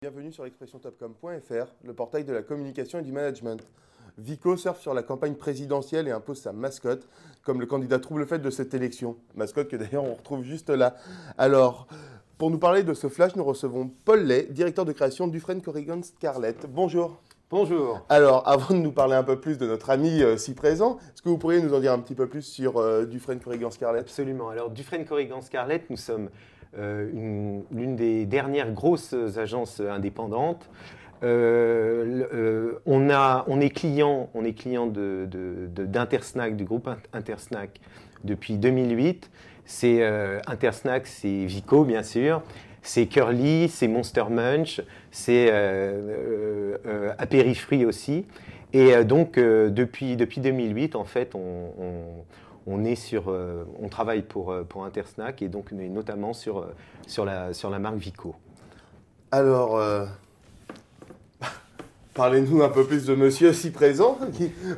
Bienvenue sur l'expressiontopcom.fr, le portail de la communication et du management. Vico surfe sur la campagne présidentielle et impose sa mascotte comme le candidat trouble-fête de cette élection. Mascotte que d'ailleurs on retrouve juste là. Alors, pour nous parler de ce flash, nous recevons Paul Lay, directeur de création Dufresne Corrigan Scarlett. Bonjour. Bonjour. Alors, avant de nous parler un peu plus de notre ami si présent, est-ce que vous pourriez nous en dire un petit peu plus sur Dufresne Corrigan Scarlett? Absolument. Alors, Dufresne Corrigan Scarlett, nous sommes l'une des dernières grosses agences indépendantes. On est client d'Intersnack, du groupe Intersnack depuis 2008. C'est Intersnack, c'est Vico bien sûr, c'est Curly, c'est Monster Munch, c'est Apérifruit aussi. Et donc depuis 2008 en fait on travaille pour Intersnack et donc notamment sur la marque Vico. Alors, parlez-nous un peu plus de monsieur si présent.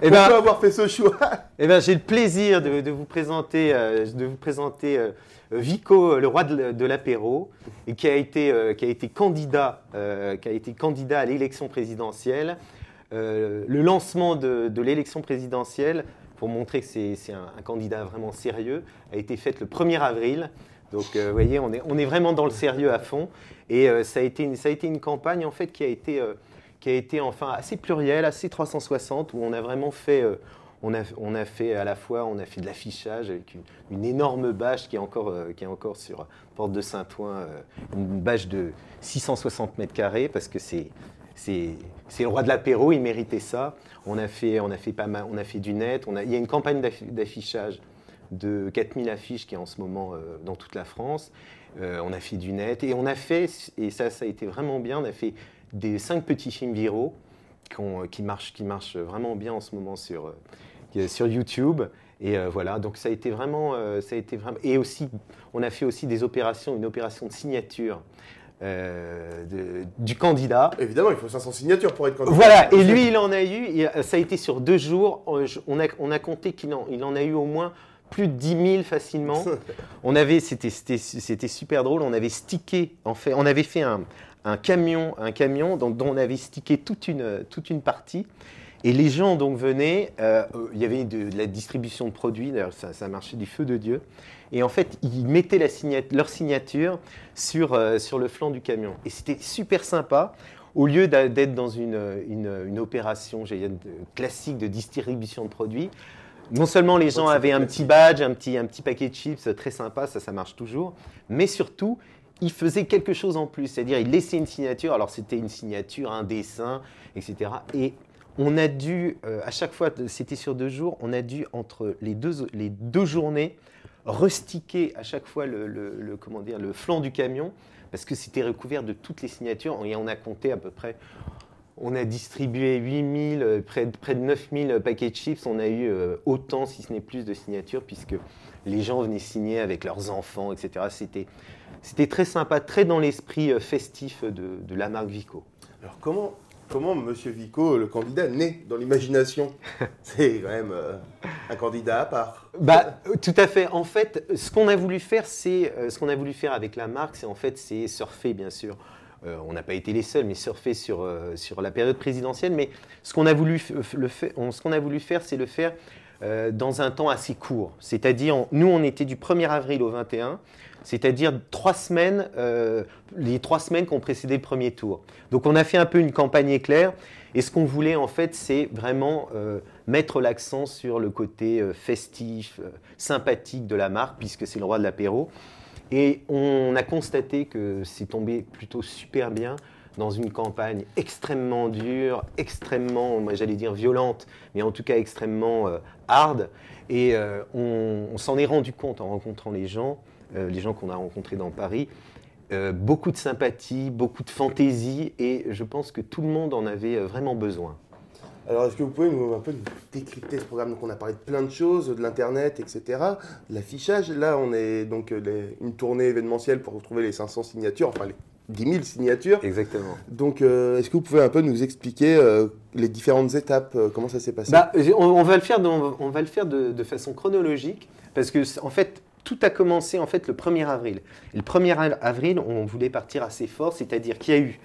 Pourquoi avoir fait ce choix? J'ai le plaisir de vous présenter, Vico, le roi de l'apéro, et qui a été candidat à l'élection présidentielle. Le lancement de l'élection présidentielle, pour montrer que c'est un candidat vraiment sérieux, a été fait le 1er avril. Donc, vous voyez, on est vraiment dans le sérieux à fond. Et ça a été une campagne en fait qui a été enfin assez plurielle, assez 360, où on a vraiment fait, on a fait de l'affichage avec une énorme bâche qui est encore sur Porte de Saint-Ouen, une bâche de 660 mètres carrés, parce que c'est le roi de l'apéro, il méritait ça. On a fait pas mal, on a fait du net, il y a une campagne d'affichage de 4000 affiches qui est en ce moment dans toute la France. On a fait du net et ça a été vraiment bien, on a fait des 5 petits films viraux qui marchent vraiment bien en ce moment sur YouTube. Et voilà, donc ça a été vraiment. Et aussi, on a fait aussi une opération de signature du candidat. Évidemment, il faut 500 signatures pour être candidat. Voilà, et lui, il en a eu, ça a été sur 2 jours. On a compté qu'il en a eu au moins plus de 10 000 facilement. C'était super drôle, on avait stické, en fait, on avait fait un camion dont on avait stické toute une partie. Et les gens donc venaient, il y avait de la distribution de produits, d'ailleurs ça marchait du feu de Dieu. Et en fait, ils mettaient leur signature sur le flanc du camion. Et c'était super sympa. Au lieu d'être dans une opération classique de distribution de produits, non seulement les gens avaient un petit badge, un petit paquet de chips très sympa, ça marche toujours, mais surtout, ils faisaient quelque chose en plus. C'est-à-dire, ils laissaient une signature. Alors, c'était une signature, un dessin, etc. Et on a dû, à chaque fois, c'était sur 2 jours, on a dû, entre les deux journées, restiquer à chaque fois le flanc du camion, parce que c'était recouvert de toutes les signatures. Et on a compté à peu près, on a distribué 8000, près de 9000 paquets de chips. On a eu autant, si ce n'est plus, de signatures, puisque les gens venaient signer avec leurs enfants, etc. C'était très sympa, très dans l'esprit festif de la marque Vico. Alors comment Monsieur Vico, le candidat, naît dans l'imagination? C'est quand même un candidat à part. Tout à fait. En fait, ce qu'on a voulu faire avec la marque, c'est surfer, bien sûr. On n'a pas été les seuls, mais surfer sur la période présidentielle. Mais ce qu'on a voulu faire, c'est le faire dans un temps assez court. C'est-à-dire, nous, on était du 1er avril au 21, c'est-à-dire 3 semaines, les 3 semaines qui ont précédé le premier tour. Donc, on a fait un peu une campagne éclair. Et ce qu'on voulait, en fait, c'est vraiment mettre l'accent sur le côté festif, sympathique de la marque, puisque c'est le roi de l'apéro. Et on a constaté que c'est tombé plutôt super bien dans une campagne extrêmement dure, extrêmement, moi j'allais dire violente, mais en tout cas extrêmement hard. Et on s'en est rendu compte en rencontrant les gens qu'on a rencontrés dans Paris. Beaucoup de sympathie, beaucoup de fantaisie, et je pense que tout le monde en avait vraiment besoin. Alors, est-ce que vous pouvez un peu nous décrypter ce programme? Donc, on a parlé de plein de choses, de l'Internet, etc., de l'affichage. Là, on est donc une tournée événementielle pour retrouver les 500 signatures, enfin les 10 000 signatures. Exactement. Donc, est-ce que vous pouvez un peu nous expliquer les différentes étapes, comment ça s'est passé? On va le faire de façon chronologique, parce que en fait, tout a commencé en fait le 1er avril. Et le 1er avril, on voulait partir assez fort, c'est-à-dire qu'il y a eu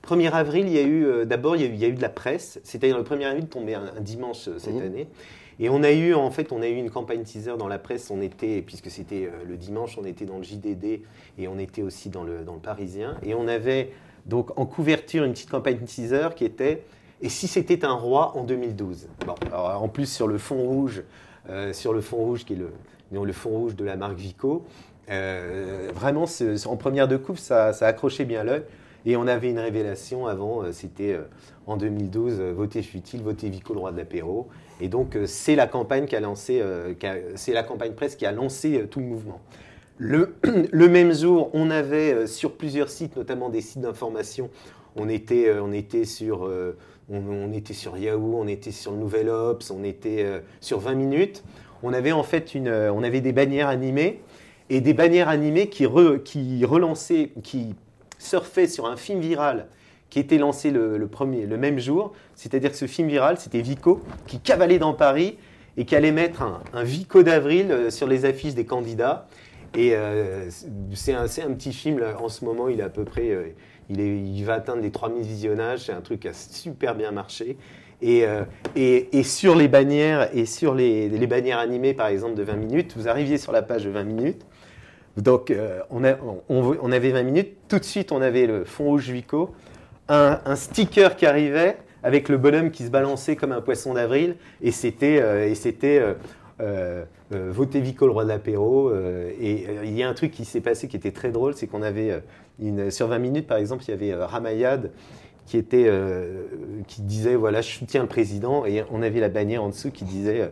1er avril, il y a eu d'abord il y a eu de la presse. C'est-à-dire le 1er avril tombait un dimanche cette année. Et on a eu une campagne teaser dans la presse. Puisque c'était le dimanche, on était dans le JDD et on était aussi dans le Parisien. Et on avait donc en couverture une petite campagne teaser qui était « Et si c'était un roi en 2012 ?» Bon, alors, en plus sur le fond rouge qui est le fond rouge de la marque Vico, vraiment en première de couve, ça accrochait bien l'œil. Et on avait une révélation avant, c'était en 2012, votez futile, votez Vico, le roi de l'apéro. Et donc c'est la campagne c'est la campagne presse qui a lancé tout le mouvement. Le même jour, on avait sur plusieurs sites, notamment des sites d'information, on était sur Yahoo, on était sur le Nouvel Obs, on était sur 20 minutes. On avait en fait on avait des bannières animées et des bannières animées qui relançaient, qui surfaient sur un film viral qui était lancé le même jour. C'est-à-dire que ce film viral, c'était Vico qui cavalait dans Paris et qui allait mettre un Vico d'avril sur les affiches des candidats. Et c'est un petit film, là, en ce moment, il est à peu près, il va atteindre les 3000 visionnages, c'est un truc qui a super bien marché. Et sur les bannières et sur les bannières animées, par exemple, de 20 minutes, vous arriviez sur la page de 20 minutes, donc on avait 20 minutes, tout de suite on avait le fond rouge Vico, un sticker qui arrivait avec le bonhomme qui se balançait comme un poisson d'avril, et c'était votez Vico, le roi de l'apéro. Et il y a un truc qui s'est passé qui était très drôle, c'est qu'on avait sur 20 minutes, par exemple, il y avait Ramayad qui disait voilà, je soutiens le président, et on avait la bannière en dessous qui disait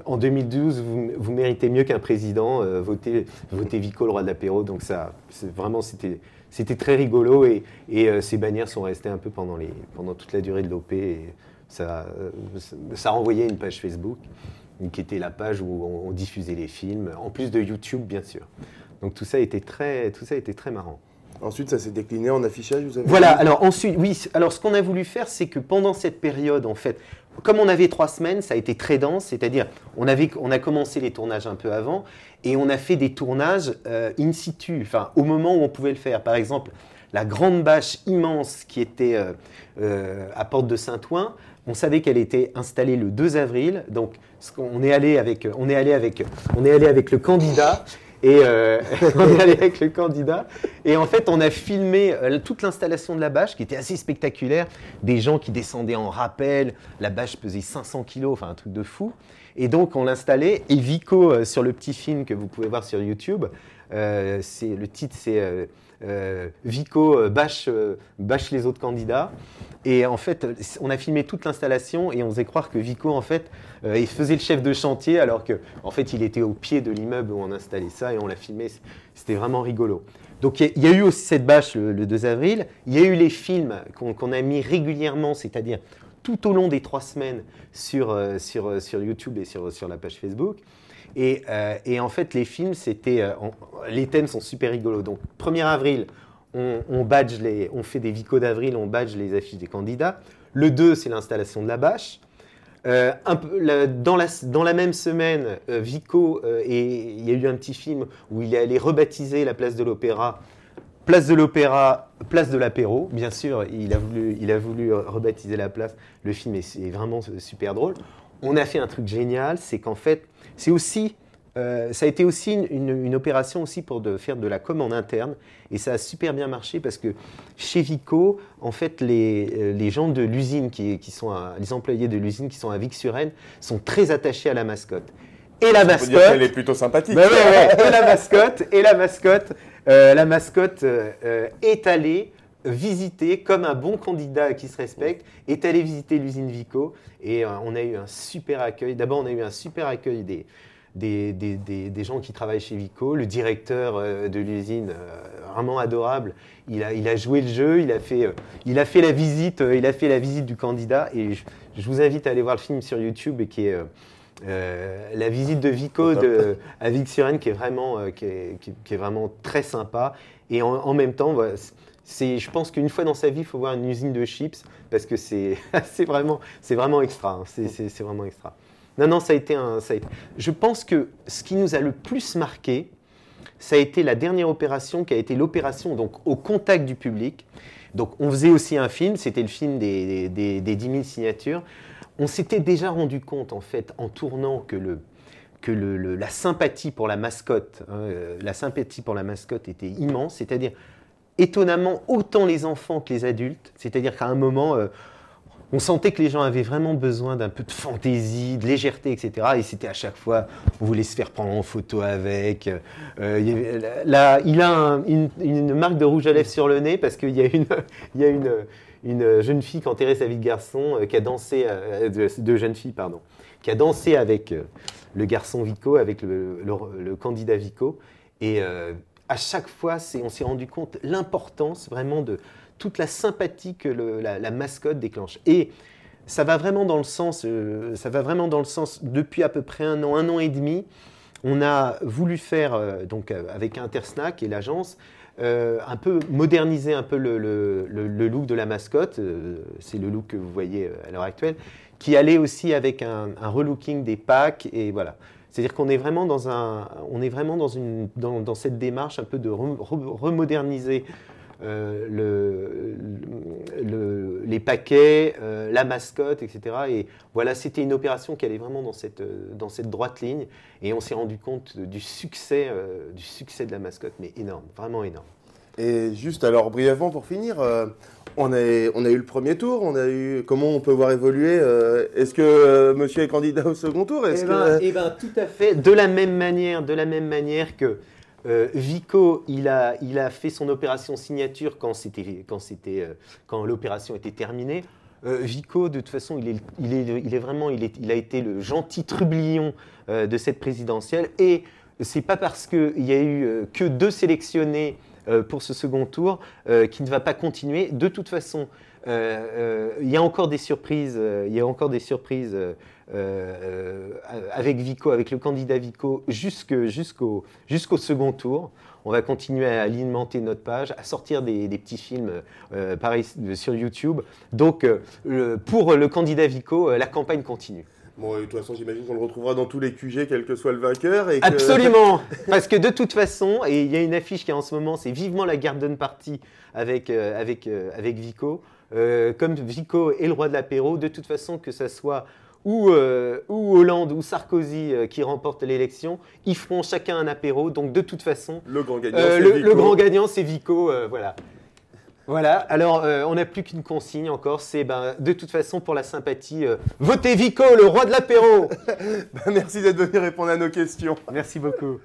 en 2012, vous méritez mieux qu'un président, votez Vico, le roi de l'apéro. Donc ça, c'était très rigolo, et ces bannières sont restées un peu pendant toute la durée de l'OP, et ça renvoyait une page Facebook qui était la page où on diffusait les films, en plus de YouTube bien sûr. Donc tout ça était très marrant. Ensuite, ça s'est décliné en affichage, vous avez Voilà, alors ensuite, oui, alors ce qu'on a voulu faire, c'est que pendant cette période, en fait, comme on avait 3 semaines, ça a été très dense, c'est-à-dire on a commencé les tournages un peu avant, et on a fait des tournages in situ, enfin au moment où on pouvait le faire. Par exemple, la grande bâche immense qui était à Porte de Saint-Ouen, on savait qu'elle était installée le 2 avril, donc on est allé avec le candidat. Et on est allé avec le candidat, et en fait on a filmé toute l'installation de la bâche qui était assez spectaculaire, des gens qui descendaient en rappel, la bâche pesait 500 kilos, enfin un truc de fou, et donc on l'installait, et Vico sur le petit film que vous pouvez voir sur YouTube, le titre c'est Vico bâche les autres candidats. Et en fait, on a filmé toute l'installation et on faisait croire que Vico, en fait, il faisait le chef de chantier alors qu'en fait, il était au pied de l'immeuble où on installait ça et on l'a filmé. C'était vraiment rigolo. Donc, il y a eu aussi cette bâche le 2 avril. Il y a eu les films qu'on a mis régulièrement, c'est-à-dire tout au long des 3 semaines sur YouTube et sur la page Facebook. Et en fait, les films, les thèmes sont super rigolos. Donc, 1er avril, on fait des Vico d'avril, on badge les affiches des candidats. Le 2, c'est l'installation de la bâche. Dans la même semaine, Vico, il y a eu un petit film où il est allé rebaptiser la place de l'Opéra. Place de l'Opéra, place de l'apéro. Bien sûr, il a voulu rebaptiser la place. Le film est vraiment super drôle. On a fait un truc génial, c'est qu'en fait, ça a été aussi une opération aussi pour faire de la com en interne, et ça a super bien marché parce que chez Vico, en fait, les gens de l'usine les employés de l'usine qui sont à Vic-sur-Aisne sont très attachés à la mascotte. Et la mascotte, dire qu'elle est plutôt sympathique. Ouais. Et la mascotte est allée visiter, comme un bon candidat qui se respecte, est allé visiter l'usine Vico, et on a eu un super accueil. D'abord, on a eu un super accueil des gens qui travaillent chez Vico, le directeur de l'usine, vraiment adorable. Il a joué le jeu, il a fait la visite du candidat, et je vous invite à aller voir le film sur YouTube, et qui est la visite de Vico à Vic-sur-Aisne, qui est vraiment très sympa. Et en même temps, je pense qu'une fois dans sa vie, il faut voir une usine de chips, parce que c'est vraiment extra. Hein. C'est vraiment extra. Non, ça a été. Je pense que ce qui nous a le plus marqué, ça a été la dernière opération qui a été l'opération donc au contact du public. Donc on faisait aussi un film, c'était le film des 10 000 signatures. On s'était déjà rendu compte en fait en tournant que la sympathie pour la mascotte, la sympathie pour la mascotte était immense, c'est-à-dire étonnamment autant les enfants que les adultes, c'est-à-dire qu'à un moment on sentait que les gens avaient vraiment besoin d'un peu de fantaisie, de légèreté, etc. Et c'était à chaque fois, on voulait se faire prendre en photo avec. Il a une marque de rouge à lèvres sur le nez parce qu'il y a une jeune fille qui enterrait sa vie de garçon, qui a dansé, de jeune fille, pardon, qui a dansé avec le garçon Vico, avec le candidat Vico. Et à chaque fois, on s'est rendu compte l'importance vraiment de toute la sympathie que la mascotte déclenche. Et ça va vraiment dans le sens, depuis à peu près un an et demi, on a voulu faire, donc avec Intersnack et l'agence, un peu moderniser un peu le look de la mascotte, c'est le look que vous voyez à l'heure actuelle, qui allait aussi avec un relooking des packs, et voilà. C'est-à-dire qu'on est vraiment dans cette démarche un peu de remoderniser les paquets, la mascotte, etc. Et voilà, c'était une opération qui allait vraiment dans cette droite ligne. Et on s'est rendu compte du succès de la mascotte, mais énorme, vraiment énorme. Et juste alors brièvement pour finir, on a eu le premier tour, comment on peut voir évoluer est-ce que monsieur est candidat au second tour? Eh ben, tout à fait, de la même manière que Vico, il a fait son opération signature quand l'opération était terminée. Vico, de toute façon, il a été le gentil trublion de cette présidentielle. Et c'est pas parce qu'il y a eu que 2 sélectionnés pour ce second tour qu'il ne va pas continuer. De toute façon, il y a encore des surprises. Avec Vico, avec le candidat Vico, jusqu'au second tour. On va continuer à alimenter notre page, à sortir des petits films pareil sur YouTube. Donc, pour le candidat Vico, la campagne continue. Bon, de toute façon, j'imagine qu'on le retrouvera dans tous les QG, quel que soit le vainqueur. Absolument. Parce que de toute façon, et il y a une affiche qui est en ce moment, c'est vivement la Garden Party avec Vico. Comme Vico est le roi de l'apéro, de toute façon, que ça soit ou Hollande ou Sarkozy qui remportent l'élection, ils feront chacun un apéro. Donc de toute façon, le grand gagnant, c'est Vico. Le grand gagnant, c'est Vico. Voilà. Voilà, alors on n'a plus qu'une consigne encore, c'est de toute façon pour la sympathie, votez Vico, le roi de l'apéro. Merci d'être venu répondre à nos questions. Merci beaucoup.